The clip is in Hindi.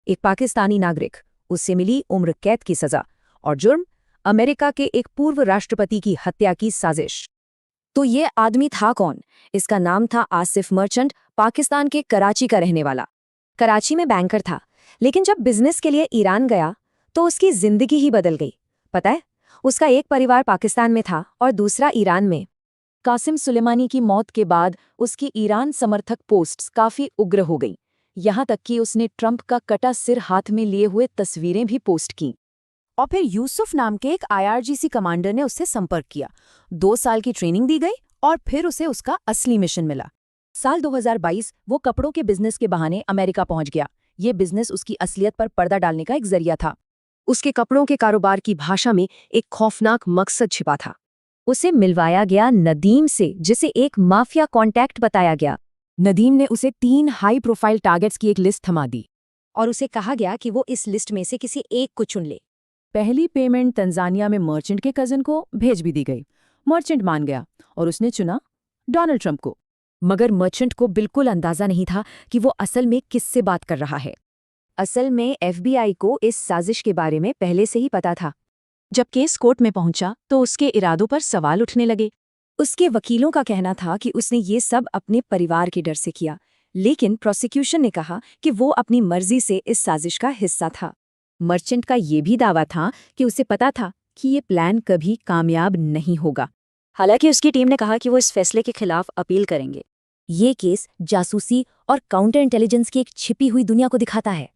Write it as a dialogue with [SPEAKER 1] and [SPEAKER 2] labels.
[SPEAKER 1] एक पाकिस्तानी नागरिक, उससे मिली उम्र कैद की सजा, और जुर्म अमेरिका के एक पूर्व राष्ट्रपति की हत्या की साजिश। तो ये आदमी था कौन? इसका नाम था आसिफ मर्चेंट, पाकिस्तान के कराची का रहने वाला। कराची में बैंकर था, लेकिन जब बिजनेस के लिए ईरान गया तो उसकी जिंदगी ही बदल गई। पता है, उसका एक परिवार पाकिस्तान में था और दूसरा ईरान में। कासिम सुलेमानी की मौत के बाद उसकी ईरान समर्थक पोस्ट्स काफी उग्र हो गईं। यहां तक कि उसने ट्रंप का कटा सिर हाथ में लिए हुए तस्वीरें भी पोस्ट कीं। और फिर यूसुफ नाम के एक IRGC कमांडर ने उससे संपर्क किया। 2 साल की ट्रेनिंग दी गई और फिर उसे उसका असली मिशन मिला। साल 2022 वो कपड़ों के बिजनेस के बहाने अमेरिका पहुंच गया। ये बिजनेस उसकी असलियत पर पर्दा डालने का एक जरिया था। उसके कपड़ों के कारोबार की भाषा में एक खौफनाक मकसद छिपा था। उसे मिलवाया गया नदीम से, जिसे एक माफिया कॉन्टैक्ट बताया गया। नदीम ने उसे 3 हाई प्रोफाइल टारगेट्स की एक लिस्ट थमा दी और उसे कहा गया कि वो इस लिस्ट में से किसी एक को चुन ले। पहली पेमेंट तंजानिया में मर्चेंट के कजन को भेज भी दी गई। मर्चेंट मान गया और उसने चुना डोनाल्ड ट्रंप को। मगर मर्चेंट को बिल्कुल अंदाजा नहीं था कि वो असल में किससे बात कर रहा है। असल में FBI को इस साजिश के बारे में पहले से ही पता था। जब केस कोर्ट में पहुंचा तो उसके इरादों पर सवाल उठने लगे। उसके वकीलों का कहना था कि उसने ये सब अपने परिवार के डर से किया, लेकिन प्रोसिक्यूशन ने कहा कि वो अपनी मर्जी से इस साजिश का हिस्सा था। मर्चेंट का ये भी दावा था कि उसे पता था कि ये प्लान कभी कामयाब नहीं होगा। हालांकि उसकी टीम ने कहा कि वो इस फैसले के खिलाफ अपील करेंगे। ये केस जासूसी और काउंटर इंटेलिजेंस की एक छिपी हुई दुनिया को दिखाता है।